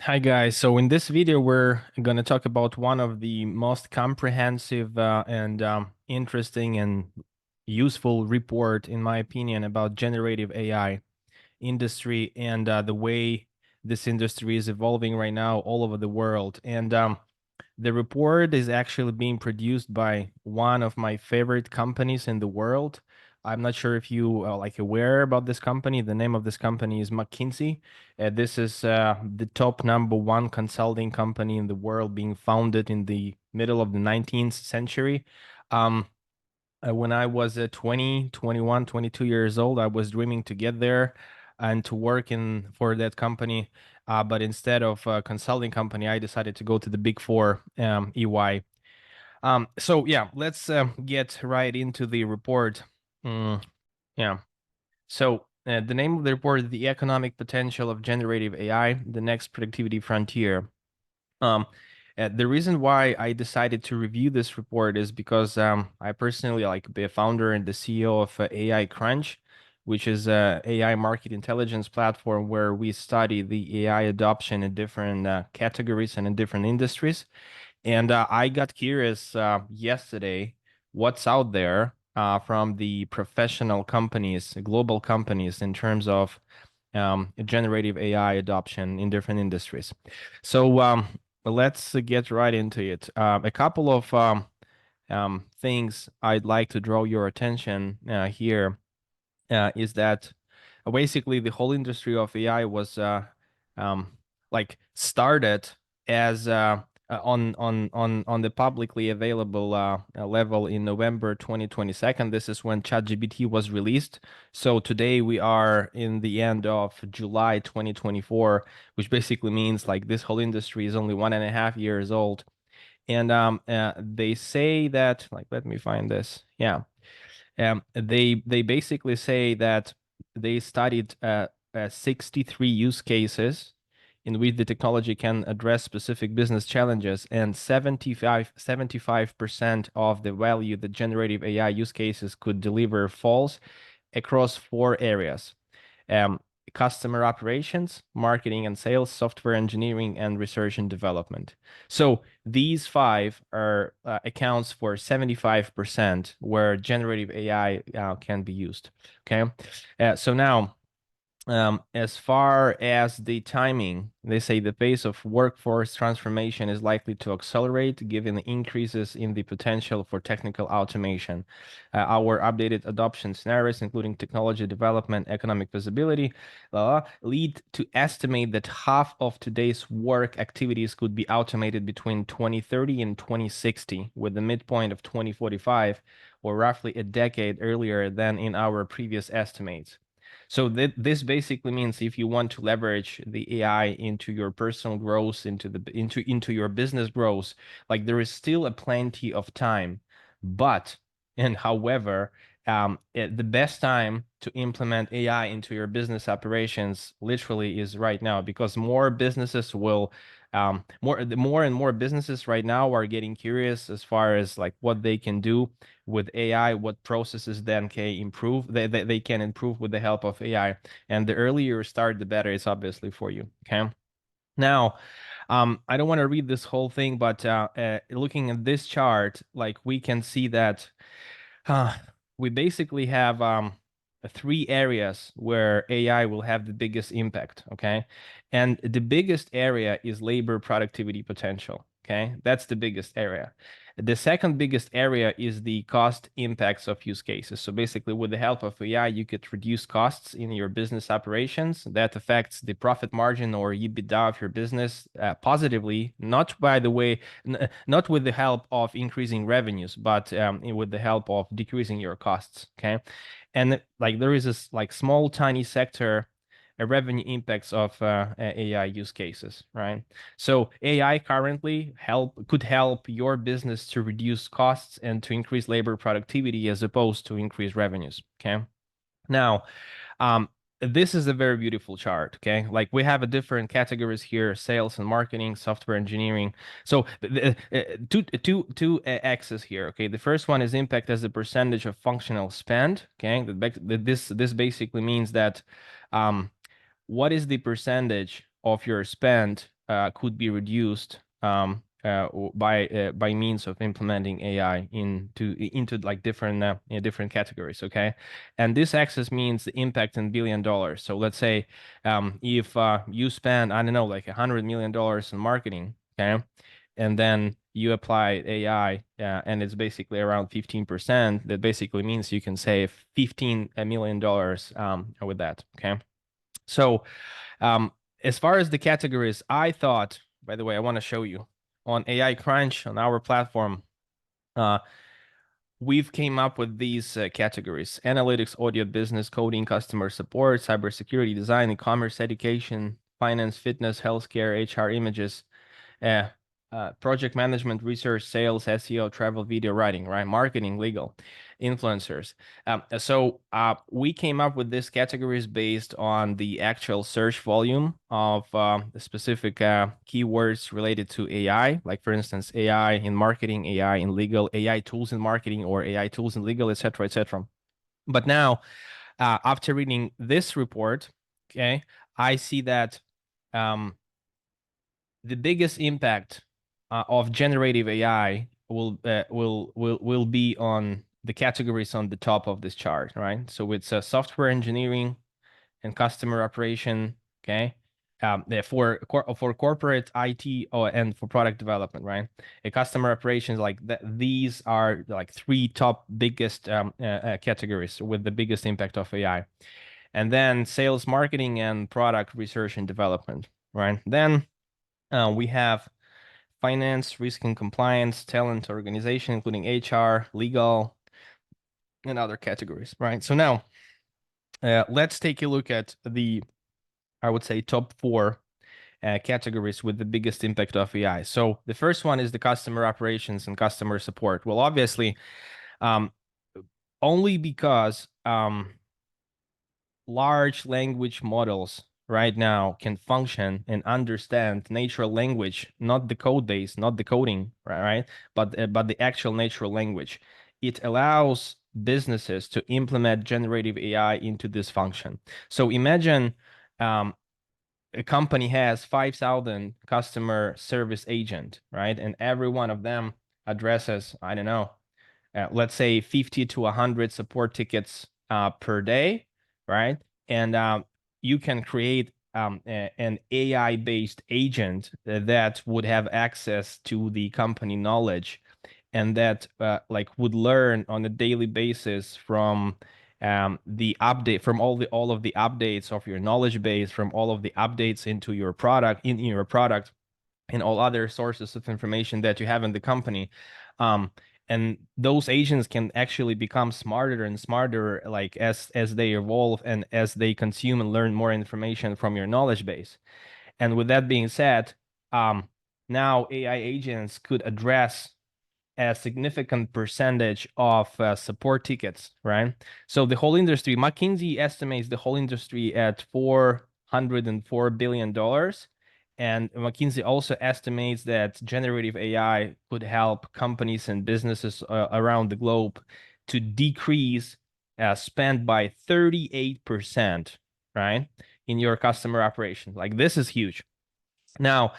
Hi guys. So in this video, we're going to talk about one of the most comprehensive and interesting and useful report, in my opinion, about generative AI industry and the way this industry is evolving right now all over the world. And the report is actually being produced by one of my favorite companies in the world. I'm not sure if you are aware about this company. The name of this company is McKinsey. This is the top number one consulting company in the world, being founded in the middle of the 19th century. Um, when I was 20, 21, 22 years old, I was dreaming to get there and to work in for that company. But instead of a consulting company, I decided to go to the Big Four, EY. So yeah, let's get right into the report. Mm, yeah. So the name of the report is The Economic Potential of Generative AI, the Next Productivity Frontier. Um, the reason why I decided to review this report is because I personally like be a founder and the CEO of AI Crunch, which is a AI market intelligence platform where we study the AI adoption in different categories and in different industries. And I got curious yesterday what's out there from the professional companies, global companies, in terms of generative AI adoption in different industries. So let's get right into it. A couple of things I'd like to draw your attention here is that basically the whole industry of AI was um, started as on the publicly available level in November 2022. This is when ChatGPT was released. So today we are in the end of July 2024, which basically means like this whole industry is only 1.5 years old. And they say that, like, let me find this. Yeah. They basically say that they studied 63 use cases in which the technology can address specific business challenges, and 75% of the value that generative AI use cases could deliver falls across four areas: um, customer operations, marketing and sales, software engineering, and research and development. So these five are accounts for 75% where generative AI can be used. Okay, so now as far as the timing, they say the pace of workforce transformation is likely to accelerate given the increases in the potential for technical automation. Our updated adoption scenarios, including technology development, economic visibility, lead to estimate that half of today's work activities could be automated between 2030 and 2060, with the midpoint of 2045, or roughly a decade earlier than in our previous estimates. So this basically means if you want to leverage the AI into your personal growth, into your business growth, like there is still a plenty of time. But and however, the best time to implement AI into your business operations literally is right now, because more businesses will more and more businesses right now are getting curious as far as like what they can do with AI, what processes then can improve, they can improve with the help of AI. And the earlier you start, the better it's obviously for you. Okay. Now, I don't want to read this whole thing, but looking at this chart, like we can see that uh, we basically have three areas where AI will have the biggest impact. Okay. And the biggest area is labor productivity potential. Okay. That's the biggest area. The second biggest area is the cost impacts of use cases. So basically, with the help of AI, you could reduce costs in your business operations. That affects the profit margin or EBITDA of your business positively, not by the way, not with the help of increasing revenues, but with the help of decreasing your costs. Okay. And like there is this like small, tiny sector revenue impacts of AI use cases, right? So AI currently could help your business to reduce costs and to increase labor productivity as opposed to increase revenues. Okay. Now, um, this is a very beautiful chart. Okay, like we have a different categories here: sales and marketing, software engineering. So two axes here. Okay, the first one is impact as a percentage of functional spend. Okay, this basically means that what is the percentage of your spend could be reduced by means of implementing AI into like different categories. Okay, and this axis means the impact in $1 billion. So let's say if you spend, I don't know, like $100 million in marketing, okay, and then you apply AI, and it's basically around 15%. That basically means you can save $15 million with that. Okay, so as far as the categories, I thought, by the way, I want to show you on AI Crunch on our platform. We've came up with these categories: analytics, audio, business, coding, customer support, cybersecurity, design, e-commerce, education, finance, fitness, healthcare, HR, images, uh, project management, research, sales, SEO, travel, video, writing, right? Marketing, legal, influencers. So we came up with these categories based on the actual search volume of the specific keywords related to AI, like for instance, AI in marketing, AI in legal, AI tools in marketing, or AI tools in legal, etc., etc. But now, after reading this report, okay, I see that the biggest impact of generative AI will be on the categories on the top of this chart, right? So it's software engineering and customer operation, okay? For corporate IT and for product development, right? A customer operations, like these are like three top biggest categories with the biggest impact of AI. And then sales, marketing, and product research and development, right? Then we have finance, risk and compliance, talent, organization, including HR, legal, and other categories, right? So now, let's take a look at the, I would say, top four categories with the biggest impact of AI. So the first one is the customer operations and customer support. Well, obviously, um, only because large language models right now can function and understand natural language, not the code base, not the coding, right? But the actual natural language. It allows businesses to implement generative AI into this function. So imagine a company has 5,000 customer service agent, right? And every one of them addresses, I don't know, let's say 50 to 100 support tickets per day, right? And you can create an AI-based agent that would have access to the company knowledge and that like would learn on a daily basis from the update, from all of the updates of your knowledge base, from all of the updates into your product, in your product, and all other sources of information that you have in the company. And those agents can actually become smarter and smarter, like as they evolve and as they consume and learn more information from your knowledge base. And with that being said, now AI agents could address a significant percentage of support tickets, right? So the whole industry, McKinsey estimates the whole industry at $404 billion. And McKinsey also estimates that generative AI could help companies and businesses around the globe to decrease spend by 38%, right? In your customer operation. Like this is huge. Now,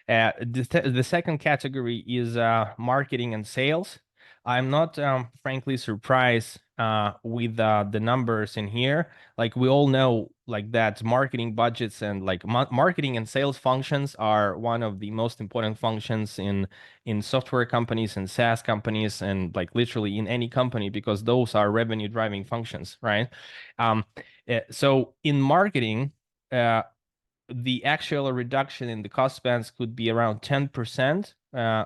the second category is marketing and sales. I'm not frankly surprised with the numbers in here. Like we all know, like that marketing budgets and like marketing and sales functions are one of the most important functions in software companies and SaaS companies and like literally in any company because those are revenue driving functions, right? So in marketing, the actual reduction in the cost spans could be around 10%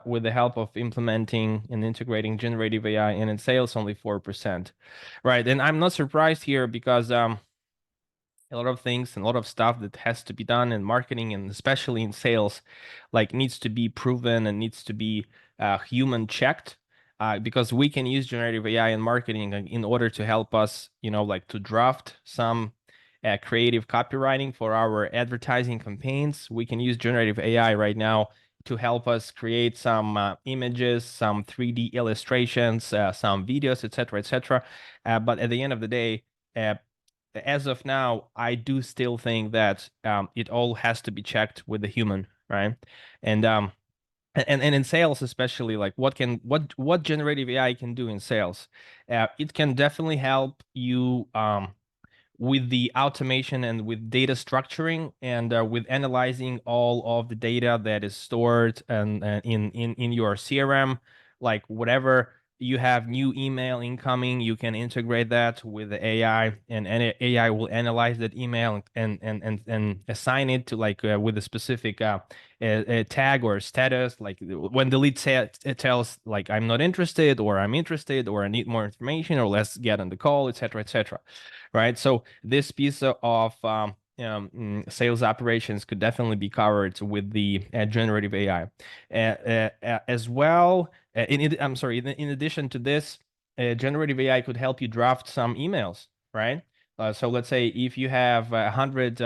with the help of implementing and integrating generative AI, and in sales only 4%. Right. And I'm not surprised here because a lot of things and a lot of stuff that has to be done in marketing and especially in sales, like needs to be proven and needs to be human checked. Because we can use generative AI in marketing in order to help us, like to draft some creative copywriting for our advertising campaigns. We can use generative AI right now to help us create some images, some 3D illustrations, some videos, etc., etc. But at the end of the day, as of now, I do still think that it all has to be checked with the human, right? And and in sales especially, like what generative AI can do in sales. It can definitely help you with the automation and with data structuring and with analyzing all of the data that is stored and in your CRM, like whatever you have new email incoming, you can integrate that with the AI, and AI will analyze that email and assign it to like with a specific a tag or status, like when the lead it tells like I'm not interested or I'm interested or I need more information or let's get on the call, etc., etc. Right? So this piece of sales operations could definitely be covered with the generative AI, as well. I'm sorry. In addition to this, generative AI could help you draft some emails, right? So let's say if you have 100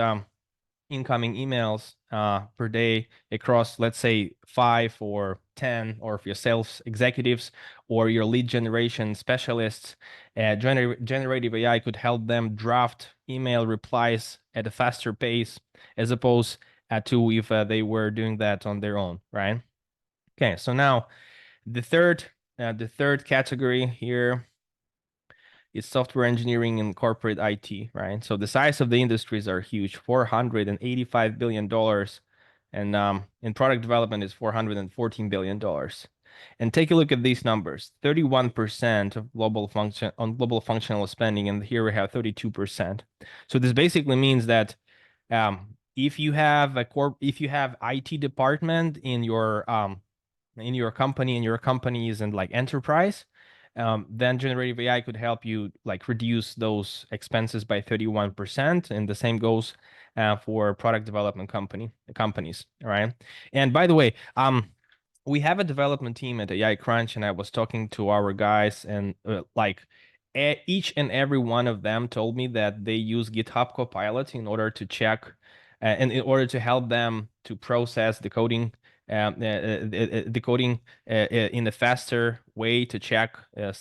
incoming emails per day across, let's say, 5 or 10, or if your sales executives or your lead generation specialists, generative AI could help them draft email replies at a faster pace as opposed to if they were doing that on their own, right? Okay, so now the third category here is software engineering and corporate IT, right? So the size of the industries are huge, $485 billion, and in product development is $414 billion. And take a look at these numbers: 31% of global functional spending, and here we have 32%. So this basically means that if you have if you have IT department in your company, in your companies and like enterprise, then generative AI could help you like reduce those expenses by 31%. And the same goes for product development companies, right? And by the way, we have a development team at AI Crunch, and I was talking to our guys, and like each and every one of them told me that they use GitHub Copilot in order to check and in order to help them to process the coding in a faster way, to check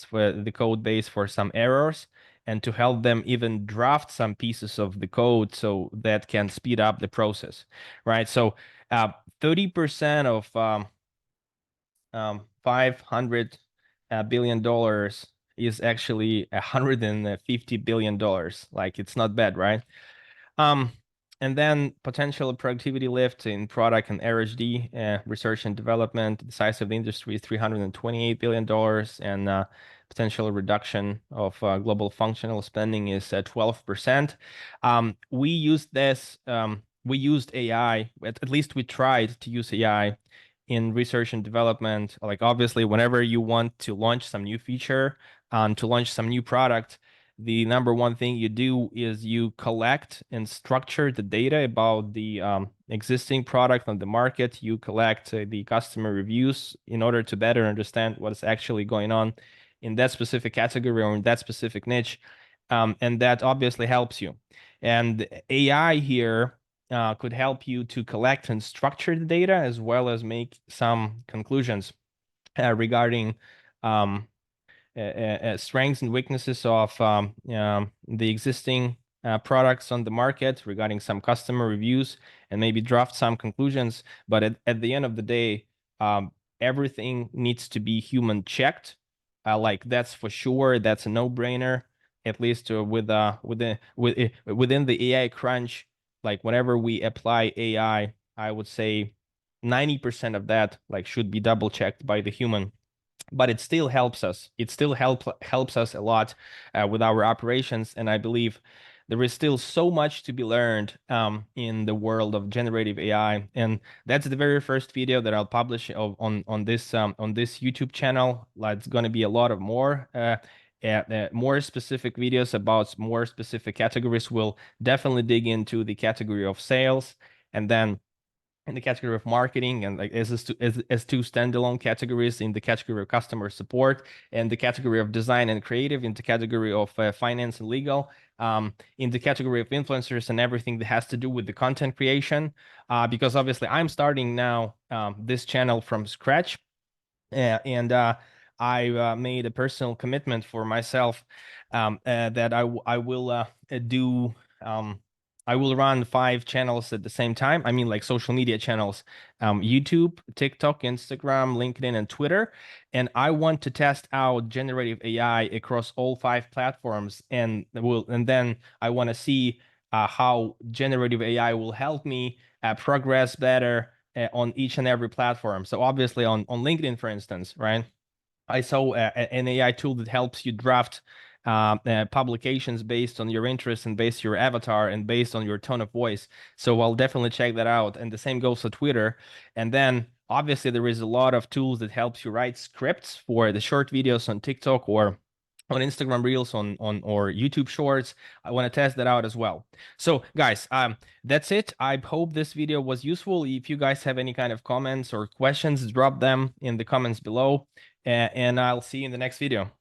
for the code base for some errors, and to help them even draft some pieces of the code so that can speed up the process, right? So 30% of 500 billion dollars is actually $150 billion. Like it's not bad, right? Um, and then potential productivity lift in product and R&D, research and development. The size of the industry is $328 billion, and potential reduction of global functional spending is 12%. We used this. We used AI. At least we tried to use AI in research and development. Like obviously, whenever you want to launch some new feature, to launch some new product, the number one thing you do is you collect and structure the data about the existing product on the market. You collect the customer reviews in order to better understand what is actually going on in that specific category or in that specific niche. And that obviously helps you. And AI here could help you to collect and structure the data as well as make some conclusions regarding strengths and weaknesses of the existing products on the market, regarding some customer reviews, and maybe draft some conclusions. But at the end of the day, everything needs to be human checked. Like that's for sure. That's a no-brainer. At least within the AI crunch, like whenever we apply AI, I would say 90% of that like should be double checked by the human, but it still helps us. It still helps us a lot with our operations, and I believe there is still so much to be learned in the world of generative AI. And that's the very first video that I'll publish on this YouTube channel. Like, it's going to be a lot of more specific videos about more specific categories. We'll definitely dig into the category of sales, and then in the category of marketing, and like as two standalone categories in the category of customer support, and the category of design and creative in the category of finance and legal, in the category of influencers and everything that has to do with the content creation, because obviously I'm starting now this channel from scratch, and I made a personal commitment for myself that I will do. I will run 5 channels at the same time. I mean, like social media channels, YouTube, TikTok, Instagram, LinkedIn, and Twitter. And I want to test out generative AI across all 5 platforms, and then I want to see how generative AI will help me progress better on each and every platform. So obviously on LinkedIn, for instance, right? I saw an AI tool that helps you draft publications based on your interests and based your avatar and based on your tone of voice. So I'll definitely check that out. And the same goes for Twitter. And then obviously there is a lot of tools that helps you write scripts for the short videos on TikTok or on Instagram Reels on or YouTube Shorts. I want to test that out as well. So guys, that's it. I hope this video was useful. If you guys have any kind of comments or questions, drop them in the comments below, and I'll see you in the next video.